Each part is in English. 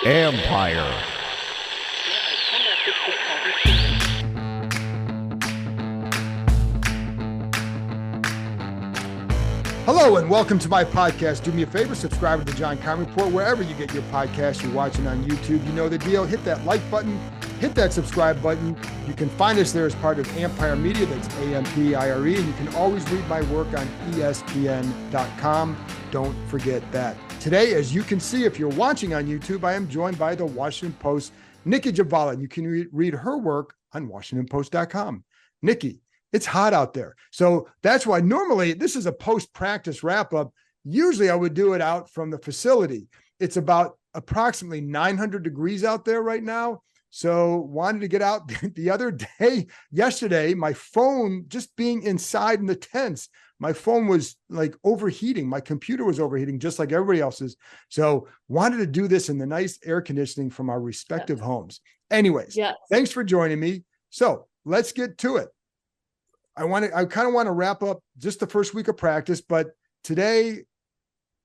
Empire. Hello and welcome to my podcast. Do me a favor, subscribe to the John Conn Report wherever you get your podcast. You're watching on YouTube, you know the deal. Hit that like button, hit that subscribe button. You can find us there as part of Empire Media. That's AMPIRE. And you can always read my work on ESPN.com. Don't forget that. Today, as you can see, if you're watching on YouTube, I am joined by the Washington Post, Nicki Jhabvala. And you can read her work on WashingtonPost.com. Nicki, it's hot out there. So that's why normally this is a post-practice wrap-up. Usually I would do it out from the facility. It's about approximately 900 degrees out there right now. So wanted to get out the other day, yesterday, my phone, just being inside in the tents, my phone was like overheating. My computer was overheating just like everybody else's. So wanted to do this in the nice air conditioning from our respective homes. Anyways, Thanks for joining me. So let's get to it. I kind of want to wrap up just the first week of practice, but today,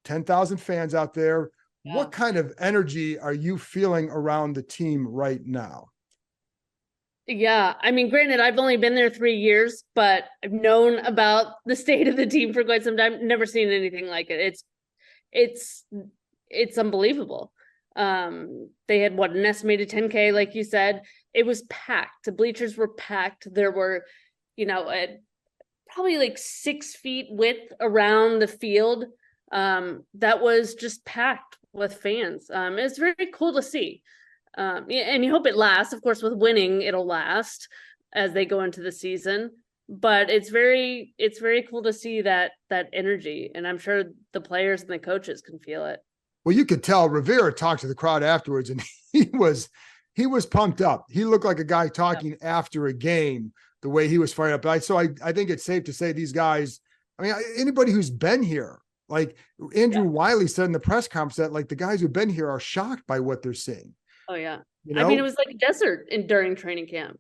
10,000 fans out there. Yeah. What kind of energy are you feeling around the team right now? Yeah, I mean, granted, I've only been there 3 years, but I've known about the state of the team for quite some time. Never seen anything like it. It's unbelievable. They had an estimated 10K, like you said. It was packed. The bleachers were packed. There were probably like 6 feet width around the field. That was just packed with fans. It's very cool to see. And you hope it lasts. Of course, with winning, it'll last as they go into the season. But it's very cool to see that energy. And I'm sure the players and the coaches can feel it. Well, you could tell Rivera talked to the crowd afterwards, and he was pumped up. He looked like a guy talking after a game, the way he was fired up. So I think it's safe to say these guys, I mean, anybody who's been here, like Andrew Wiley said in the press conference, that like the guys who've been here are shocked by what they're seeing. Oh, yeah. I mean, it was like a desert during training camp.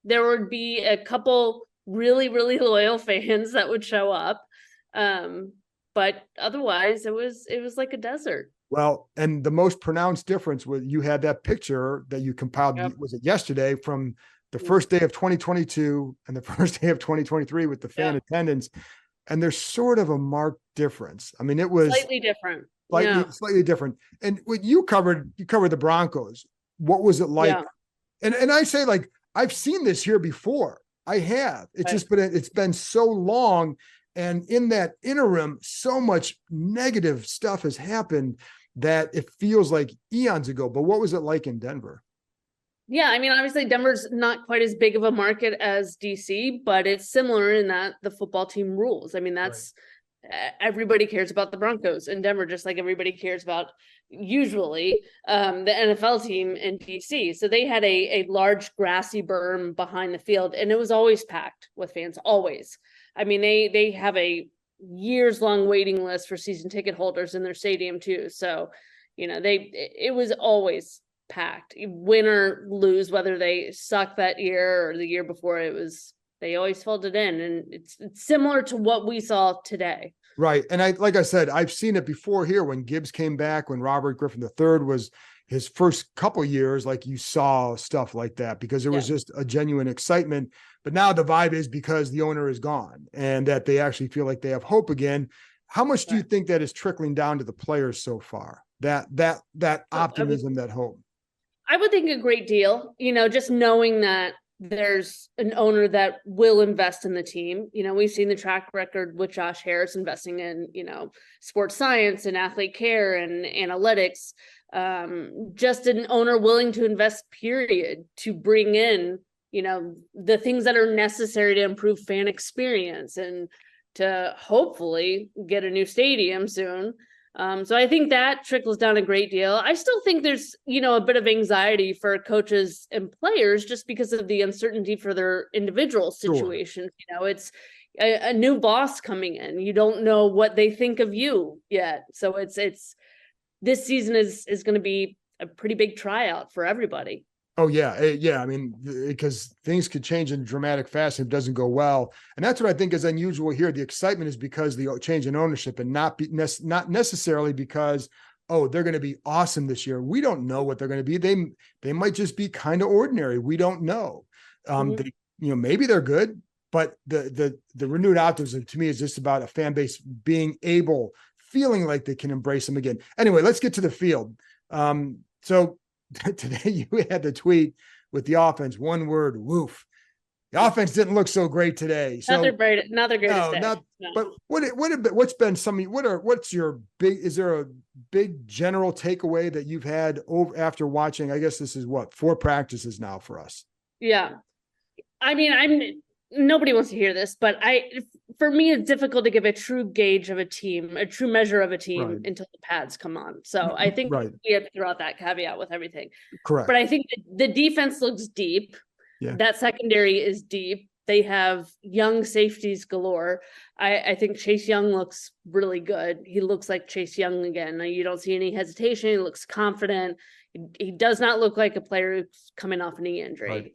There would be a couple really, really loyal fans that would show up. But otherwise, it was like a desert. Well, and the most pronounced difference was you had that picture that you compiled, was it yesterday, from the first day of 2022 and the first day of 2023 with the fan attendance. And there's sort of a marked difference. I mean, it was slightly different. Slightly different. And what you covered the Broncos. What was it like? Yeah. And I say, like, I've seen this here before. I have. It's just it's been so long. And in that interim, so much negative stuff has happened that it feels like eons ago. But what was it like in Denver? Yeah, I mean, obviously Denver's not quite as big of a market as DC, but it's similar in that the football team rules. I mean, that's everybody cares about the Broncos in Denver, just like everybody cares about usually the NFL team in DC. So they had a large grassy berm behind the field, and it was always packed with fans, always. I mean, they have a years-long waiting list for season ticket holders in their stadium too. So, it was always packed, win or lose, whether they sucked that year or the year before. They always filled it in, and it's similar to what we saw today. Right. And like I said, I've seen it before here when Gibbs came back, when Robert Griffin III was his first couple years, like you saw stuff like that because there was just a genuine excitement. But now the vibe is because the owner is gone and that they actually feel like they have hope again. How much do you think that is trickling down to the players so far? That optimism, that hope? I would think a great deal, just knowing that there's an owner that will invest in the team. We've seen the track record with Josh Harris investing in, sports science and athlete care and analytics. Just an owner willing to invest, period, to bring in, the things that are necessary to improve fan experience and to hopefully get a new stadium soon. So I think that trickles down a great deal. I still think there's, a bit of anxiety for coaches and players just because of the uncertainty for their individual situations. Sure. It's a new boss coming in. You don't know what they think of you yet. So it's this season is going to be a pretty big tryout for everybody. Oh, yeah. Yeah. I mean, because things could change in dramatic fashion if it doesn't go well. And that's what I think is unusual here. The excitement is because the change in ownership and not necessarily because oh, they're going to be awesome this year. We don't know what they're going to be. They might just be kind of ordinary. We don't know. They, maybe they're good, but the renewed optimism to me is just about a fan base feeling like they can embrace them again. Anyway, let's get to the field. So today you had the tweet with the offense, one word, woof. The offense didn't look so great today. So not their greatest day. No. But what's been what's your big, is there a big general takeaway that you've had after watching, I guess this is 4 practices now for us? Yeah. I mean, nobody wants to hear this, but for me, it's difficult to give a true gauge of a team, a true measure of a team until the pads come on. So I think we have to throw out that caveat with everything. Correct. But I think the defense looks deep. Yeah. That secondary is deep. They have young safeties galore. I think Chase Young looks really good. He looks like Chase Young again. You don't see any hesitation. He looks confident. He does not look like a player who's coming off a knee injury.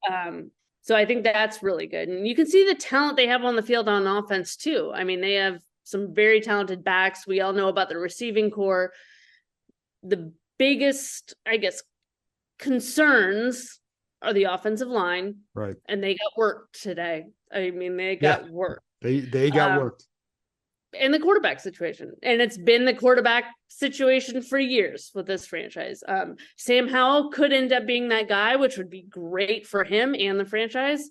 Right. So I think that's really good. And you can see the talent they have on the field on offense too. I mean, they have some very talented backs. We all know about the receiving core. The biggest, I guess, concerns are the offensive line. Right. And they got worked today. I mean, they got worked. They got worked. And the quarterback situation. And it's been the quarterback situation for years with this franchise. Sam Howell could end up being that guy, which would be great for him and the franchise.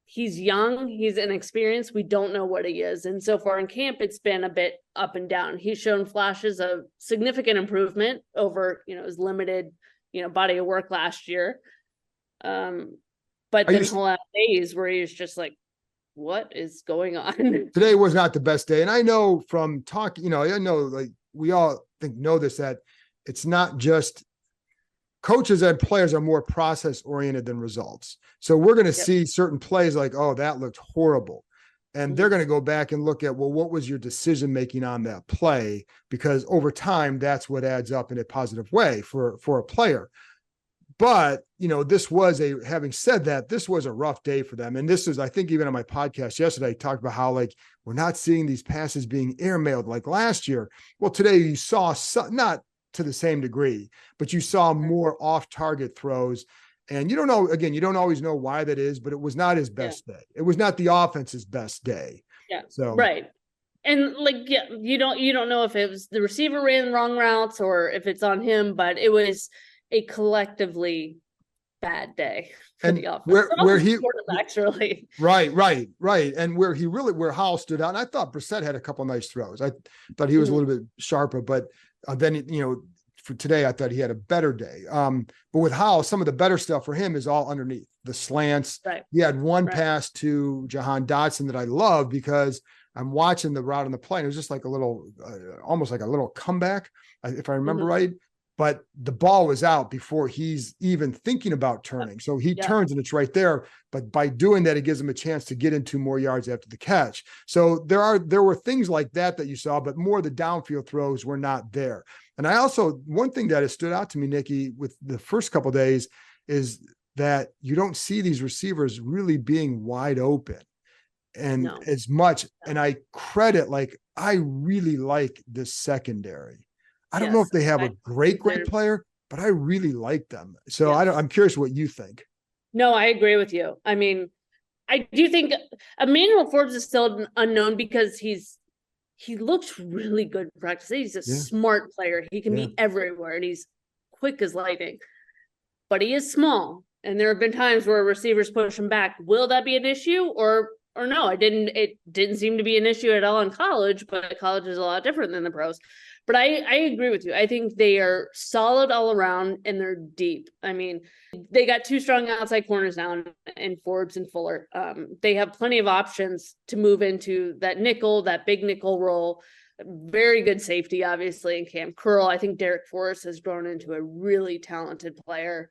He's young. He's inexperienced. We don't know what he is. And so far in camp, it's been a bit up and down. He's shown flashes of significant improvement over, his limited, body of work last year. But then he'll have days where he's just like, what is going on? Today was not the best day. And I know from talking, I know like we all know this, that it's not just coaches and players are more process oriented than results. So we're going to see certain plays like, oh, that looked horrible. And they're going to go back and look at, well, what was your decision making on that play? Because over time, that's what adds up in a positive way for a player. But, having said that, this was a rough day for them. And this is, I think, even on my podcast yesterday, I talked about how, we're not seeing these passes being airmailed like last year. Well, today you saw not to the same degree, but you saw more off-target throws. And you don't always know why that is, but it was not his best day. It was not the offense's best day. Yeah. So, right. And you don't know if it was the receiver ran wrong routes or if it's on him, but it was a collectively bad day for the offense. Where he actually right. And where Howell stood out, and I thought Brissett had a couple of nice throws. I thought he was a little bit sharper, but then for today I thought he had a better day. But with Howell, some of the better stuff for him is all underneath the slants. Right. He had one pass to Jahan Dotson that I love because I'm watching the route on the play. And it was just like a little, almost like a little comeback, if I remember right. But the ball was out before he's even thinking about turning. So he turns and it's right there. But by doing that, it gives him a chance to get into more yards after the catch. So there were things like that you saw, but more the downfield throws were not there. And I also, one thing that has stood out to me, Nicki, with the first couple of days is that you don't see these receivers really being wide open and as much. And I really like this secondary. I don't know if they have a great player, but I really like them. So I'm curious what you think. No, I agree with you. I mean, I do think Emmanuel Forbes is still an unknown because he looks really good in practice. He's a smart player. He can be everywhere and he's quick as lightning, but he is small. And there have been times where receivers push him back. Will that be an issue or no? It didn't seem to be an issue at all in college, but college is a lot different than the pros. But I agree with you. I think they are solid all around and they're deep. I mean, they got 2 strong outside corners now in Forbes and Fuller. They have plenty of options to move into that big nickel role. Very good safety, obviously, in Cam Curl. I think Derek Forrest has grown into a really talented player.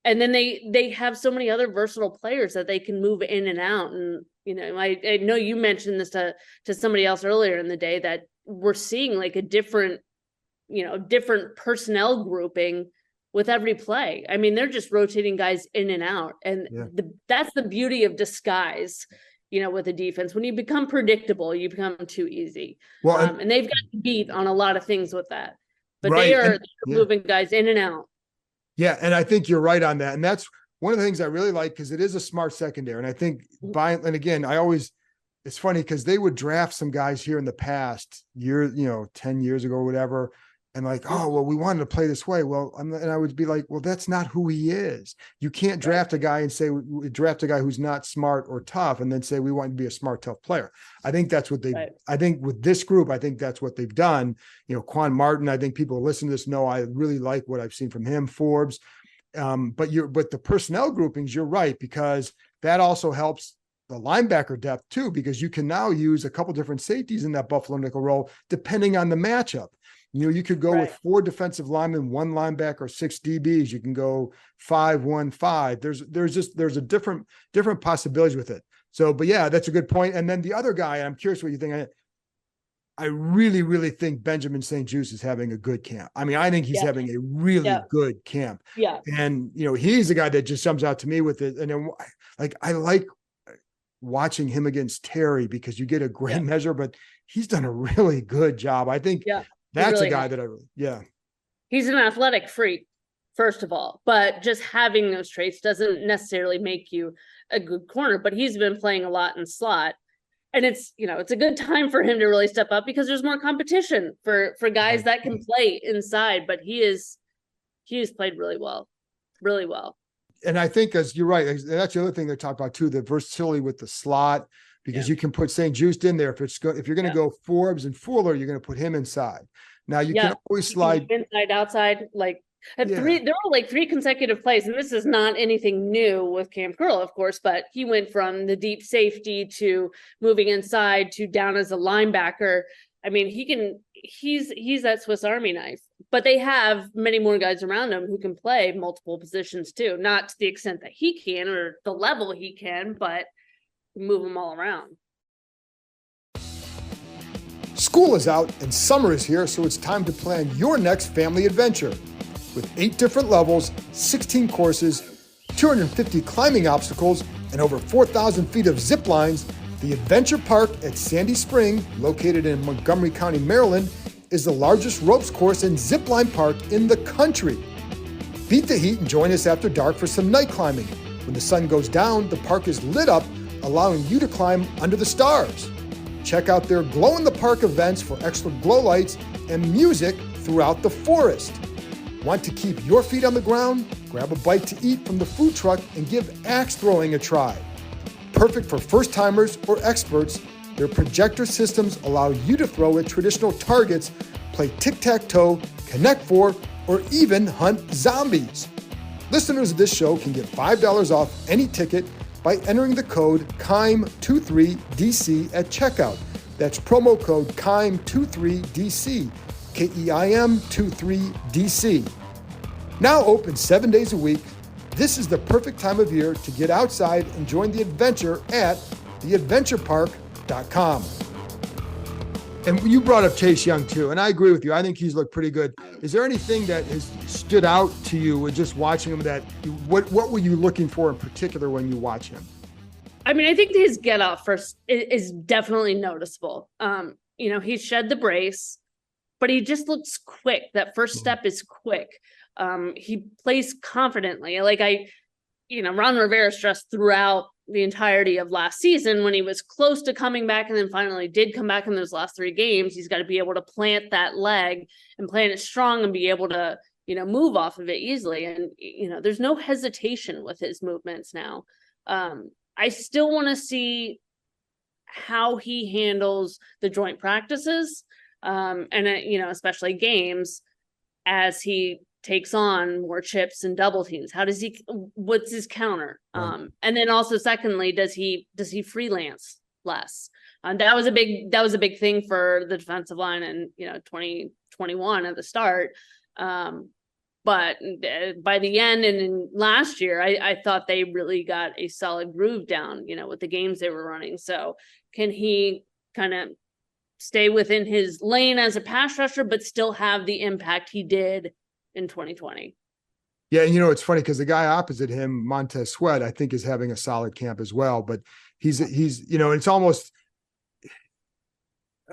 And then they have so many other versatile players that they can move in and out. And, I know you mentioned this to somebody else earlier in the day that we're seeing like a different personnel grouping with every play. I mean, they're just rotating guys in and out. And that's the beauty of disguise, with the defense. When you become predictable, you become too easy. Well, and they've got beat on a lot of things with that. but Right. they're moving guys in and out. Yeah. And I think you're right on that. And that's one of the things I really like, because it is a smart secondary. And I think and again, it's funny because they would draft some guys here in the past 10 years ago or whatever. And like, oh, well, we wanted to play this way. Well, and I would be like, well, that's not who he is. You can't draft a guy and say, draft a guy who's not smart or tough and then say, we want to be a smart, tough player. I think that's what I think with this group, I think that's what they've done. Quan Martin, I think people who listen to this know I really like what I've seen from him, Forbes. But the personnel groupings, you're right, because that also helps the linebacker depth too, because you can now use a couple different safeties in that Buffalo nickel role, depending on the matchup. You could go with 4 defensive linemen, 1 linebacker, 6 DBs. You can go 5-1-5. There's a different possibilities with it. So, but yeah, that's a good point. And then the other guy, I'm curious what you think. I really, really think Benjamin St-Juste is having a good camp. I mean, I think he's having a really good camp. Yeah. And, he's the guy that just jumps out to me with it. And then I like watching him against Terry, because you get a great measure, but he's done a really good job. I think that's really a guy that he's an athletic freak, first of all, but just having those traits doesn't necessarily make you a good corner. But he's been playing a lot in slot, and it's a good time for him to really step up, because there's more competition for guys that can play inside. But he has played really well. And I think, as you're right, that's the other thing they talk about too, the versatility with the slot, because you can put St-Juste in there. If you're going to go Forbes and Fuller, you're going to put him inside. Now you can always slide inside, outside, there were 3 consecutive plays, and this is not anything new with Cam Curl, of course, but he went from the deep safety to moving inside to down as a linebacker. I mean, he's that Swiss Army knife, but they have many more guys around him who can play multiple positions too, not to the extent that he can or the level he can, but move them all around. School is out and summer is here, so it's time to plan your next family adventure. With 8 different levels, 16 courses, 250 climbing obstacles, and over 4,000 feet of zip lines, the Adventure Park at Sandy Spring, located in Montgomery County, Maryland, is the largest ropes course and zip line park in the country. Beat the heat and join us after dark for some night climbing. When the sun goes down, the park is lit up, allowing you to climb under the stars. Check out their glow-in-the-park events for extra glow lights and music throughout the forest. Want to keep your feet on the ground? Grab a bite to eat from the food truck and give axe throwing a try. Perfect for first-timers or experts, their projector systems allow you to throw at traditional targets, play tic-tac-toe, connect four, or even hunt zombies. Listeners of this show can get $5 off any ticket by entering the code KEIM23DC at checkout. That's promo code KEIM23DC, KEIM23DC. Now open 7 days a week, this is the perfect time of year to get outside and join the adventure at theadventurepark.com. And you brought up Chase Young too, and I agree with you. I think he's looked pretty good. Is there anything that has stood out to you with just watching him what were you looking for in particular when you watch him? I mean, I think his get off first is definitely noticeable. He shed the brace, but he just looks quick. That first step is quick. He plays confidently. Ron Rivera stressed throughout the entirety of last season when he was close to coming back and then finally did come back in those last 3 games. He's got to be able to plant that leg and plant it strong and be able to, move off of it easily. And, there's no hesitation with his movements now. I still want to see how he handles the joint practices and, especially games as he takes on more chips and double teams. What's his counter? Right. And then also secondly, does he freelance less? That was a big thing for the defensive line in 2021 at the start. But by the end and in last year, I thought they really got a solid groove down, with the games they were running. So can he kind of stay within his lane as a pass rusher, but still have the impact he did in 2020? Yeah. And it's funny because the guy opposite him, Montez Sweat, I think is having a solid camp as well, but he's it's almost,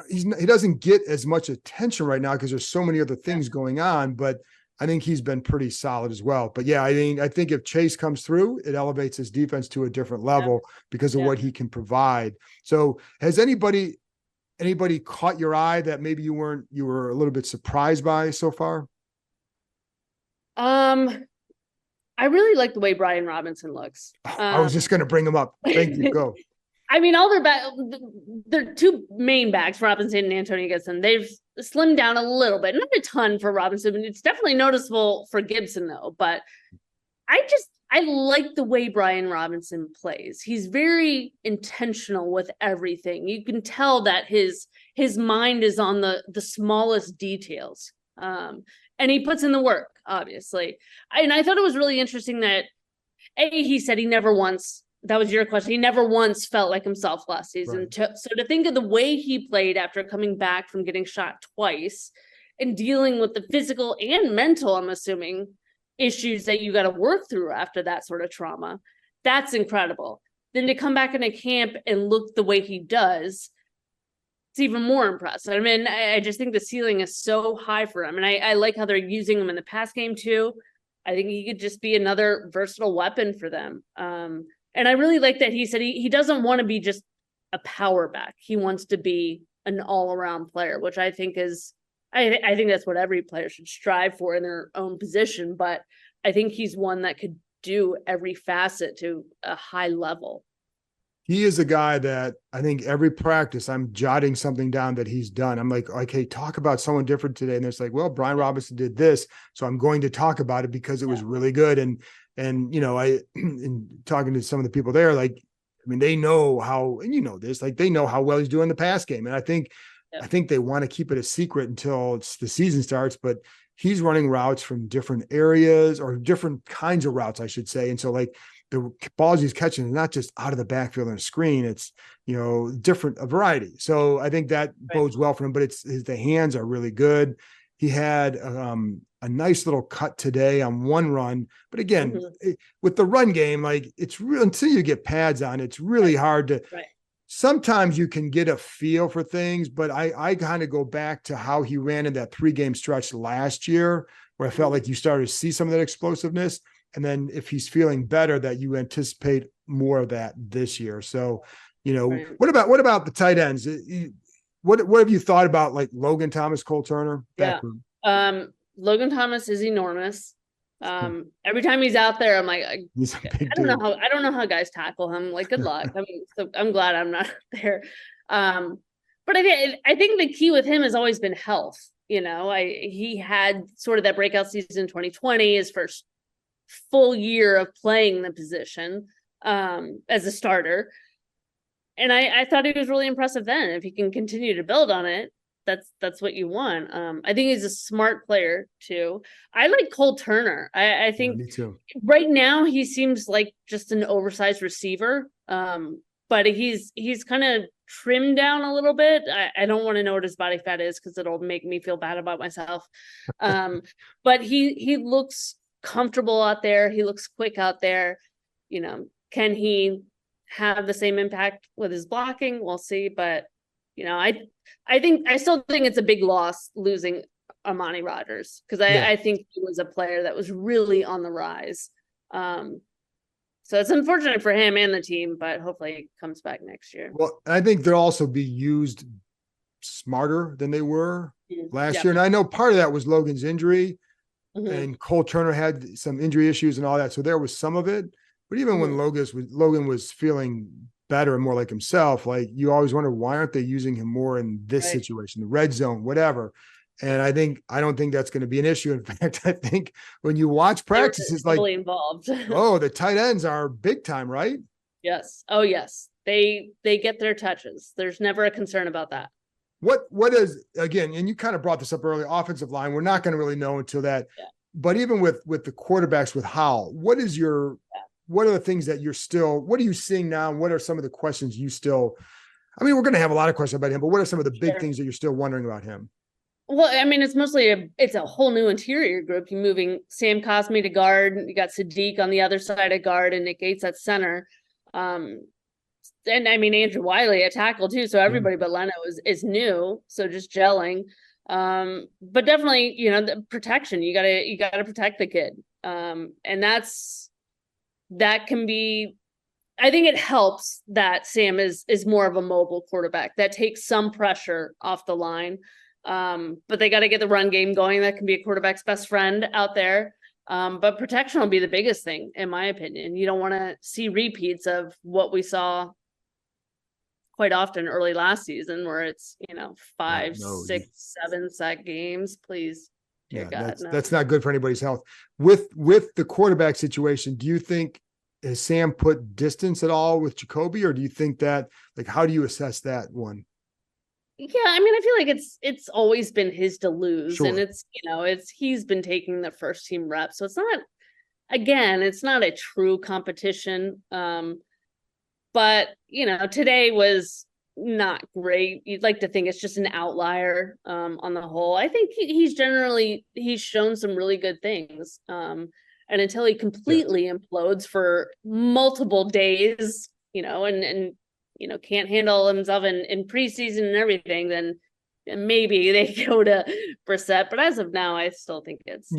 he doesn't get as much attention right now because there's so many other things going on, but I think he's been pretty solid as well. But yeah, I think if Chase comes through, it elevates his defense to a different level because of what he can provide. So has anybody caught your eye that maybe you were a little bit surprised by so far? I really like the way Brian Robinson looks. I was just going to bring him up. Thank you. Go. I mean, all their two main backs, Robinson and Antonio Gibson, they've slimmed down a little bit, not a ton for Robinson, but it's definitely noticeable for Gibson though. But I like the way Brian Robinson plays. He's very intentional with everything. You can tell that his mind is on the smallest details. And he puts in the work, obviously. And I thought it was really interesting that he said he never once, that was your question, he never once felt like himself last season. Right. So to think of the way he played after coming back from getting shot twice and dealing with the physical and mental, I'm assuming, issues that you got to work through after that sort of trauma, that's incredible. Then to come back into camp and look the way he does, it's even more impressive. I mean, I just think the ceiling is so high for him. And I like how they're using him in the pass game too. I think he could just be another versatile weapon for them. And I really like that he said he doesn't want to be just a power back. He wants to be an all-around player, which I think is, I think that's what every player should strive for in their own position. But I think he's one that could do every facet to a high level. He is a guy that I think every practice I'm jotting something down that he's done. I'm like, okay, talk about someone different today. And it's like, well, Brian Robinson did this, so I'm going to talk about it because it was really good. And you know, in talking to some of the people there, like, I mean, they know how, and you know this, like they know how well he's doing the pass game. And I think they want to keep it a secret until the season starts, but he's running routes from different areas or different kinds of routes, I should say. And so like, the balls he's catching is not just out of the backfield on a screen. It's, you know, a variety. So I think that bodes well for him, but the hands are really good. He had a nice little cut today on one run, but again, with the run game, like it's real until you get pads on, it's really hard to, sometimes you can get a feel for things, but I kind of go back to how he ran in that 3-game stretch last year, where I felt like you started to see some of that explosiveness. And then if he's feeling better, that you anticipate more of that this year. So, you know, what about the tight ends? What have you thought about like Logan Thomas, Cole Turner? Logan Thomas is enormous. Every time he's out there, I'm like, I don't know how guys tackle him. Like, good luck. I mean, so I'm glad I'm not there. But I think the key with him has always been health. You know, he had sort of that breakout season in 2020, his first full year of playing the position as a starter. And I thought he was really impressive then. If he can continue to build on it, that's what you want. I think he's a smart player too. I like Cole Turner. I think me too. Right now he seems like just an oversized receiver. But he's kind of trimmed down a little bit. I don't want to know what his body fat is because it'll make me feel bad about myself. But he looks comfortable out there. He looks quick out there. You know, can he have the same impact with his blocking? We'll see. But you know, I still think it's a big loss losing Amani Rodgers because I think he was a player that was really on the rise. So it's unfortunate for him and the team, but hopefully he comes back next year. Well, I think they'll also be used smarter than they were last year. And I know part of that was Logan's injury. And Cole Turner had some injury issues and all that. So there was some of it. But even when Logan was feeling better and more like himself, like you always wonder, why aren't they using him more in this situation, the red zone, whatever. And I don't think that's going to be an issue. In fact, I think when you watch practices, like involved. Oh, the tight ends are big time, right? Yes. Oh, yes. They get their touches. There's never a concern about that. What is, again, and you kind of brought this up earlier, offensive line, we're not going to really know until that. But even with the quarterbacks with Howell, what are the things that what are you seeing now? What are some of the questions you still, I mean, we're going to have a lot of questions about him, but what are some of the big things that you're still wondering about him? Well, I mean, it's mostly it's a whole new interior group. You're moving Sam Cosmi to guard. You got Sadiq on the other side of guard and Nick Gates at center. And I mean, Andrew Wiley at tackle too. So everybody but Leno is new. So just gelling. But definitely, the protection, you gotta protect the kid. And that can be, I think it helps that Sam is more of a mobile quarterback that takes some pressure off the line. But they got to get the run game going. That can be a quarterback's best friend out there. But protection will be the biggest thing, in my opinion. You don't want to see repeats of what we saw quite often early last season, where it's 5, 6, 7 sack games. Please, dear God, that's not good for anybody's health. With the quarterback situation, do you think has Sam put distance at all with Jacoby, or do you think that, like, how do you assess that one? Yeah, I mean, I feel like it's always been his to lose, Sure. and it's he's been taking the first team reps, so it's not a true competition. But today was not great. You'd like to think it's just an outlier on the whole. I think he's shown some really good things. And until he completely implodes for multiple days, and can't handle himself in preseason and everything, then maybe they go to Brissett. But as of now, I still think it's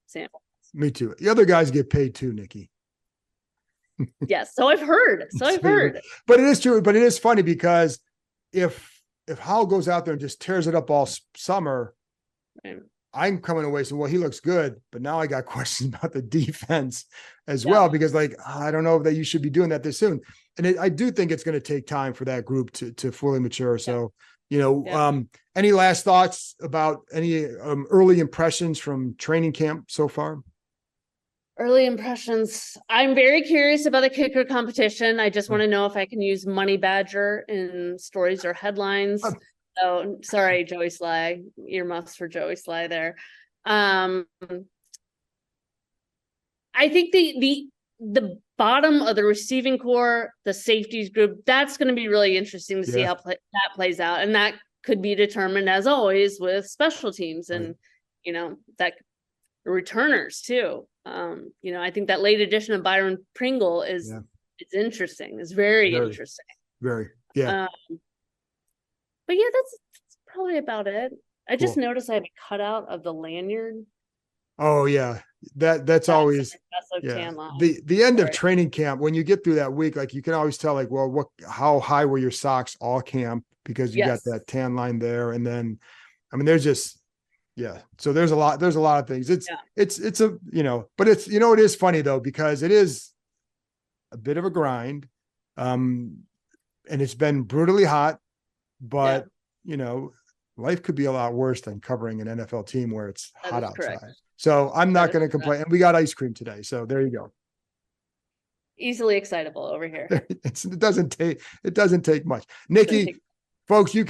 Sam. Me too. The other guys get paid too, Nicki. Yes, so I've heard. But it is true. But it is funny because if Howell goes out there and just tears it up all summer, right, I'm coming away saying, well, he looks good, but now I got questions about the defense as well, because I don't know that you should be doing that this soon. And I do think it's going to take time for that group to fully mature. So, any last thoughts about any early impressions from training camp so far? Early impressions. I'm very curious about the kicker competition. I just want to know if I can use Money Badger in stories or headlines. So sorry, Joey Sly, earmuffs for Joey Sly there. I think the bottom of the receiving core, the safeties group, that's going to be really interesting to see how that plays out. And that could be determined, as always, with special teams and, that returners too. I think that late addition of Byron Pringle it's interesting. It's very interesting. Very, yeah. But yeah, that's probably about it. I just noticed I have a cutout of the lanyard. Oh yeah. That's always the end of training camp. When you get through that week, like, you can always tell, like, well, how high were your socks all camp, because you got that tan line there. And then, I mean, there's just, so there's a lot of things. It's a, but it's, it is funny though, because it is a bit of a grind. And it's been brutally hot, but life could be a lot worse than covering an NFL team where it's hot outside. Correct. So I'm not going to complain. And we got ice cream today. So there you go. Easily excitable over here. It doesn't take much. Nicki, folks, you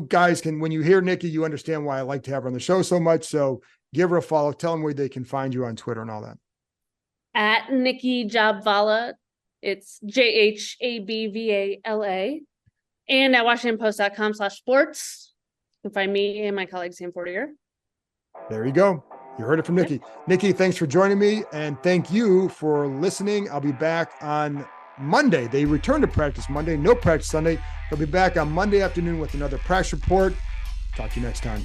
guys can, when you hear Nicki, you understand why I like to have her on the show so much. So give her a follow. Tell them where they can find you on Twitter and all that. At Nicki Jhabvala. It's Jhabvala. And at WashingtonPost.com/sports. You can find me and my colleague Sam Fortier. There you go. You heard it from Nicki. Nicki, thanks for joining me, and thank you for listening. I'll be back on Monday. They return to practice Monday, no practice Sunday. They'll be back on Monday afternoon with another practice report. Talk to you next time.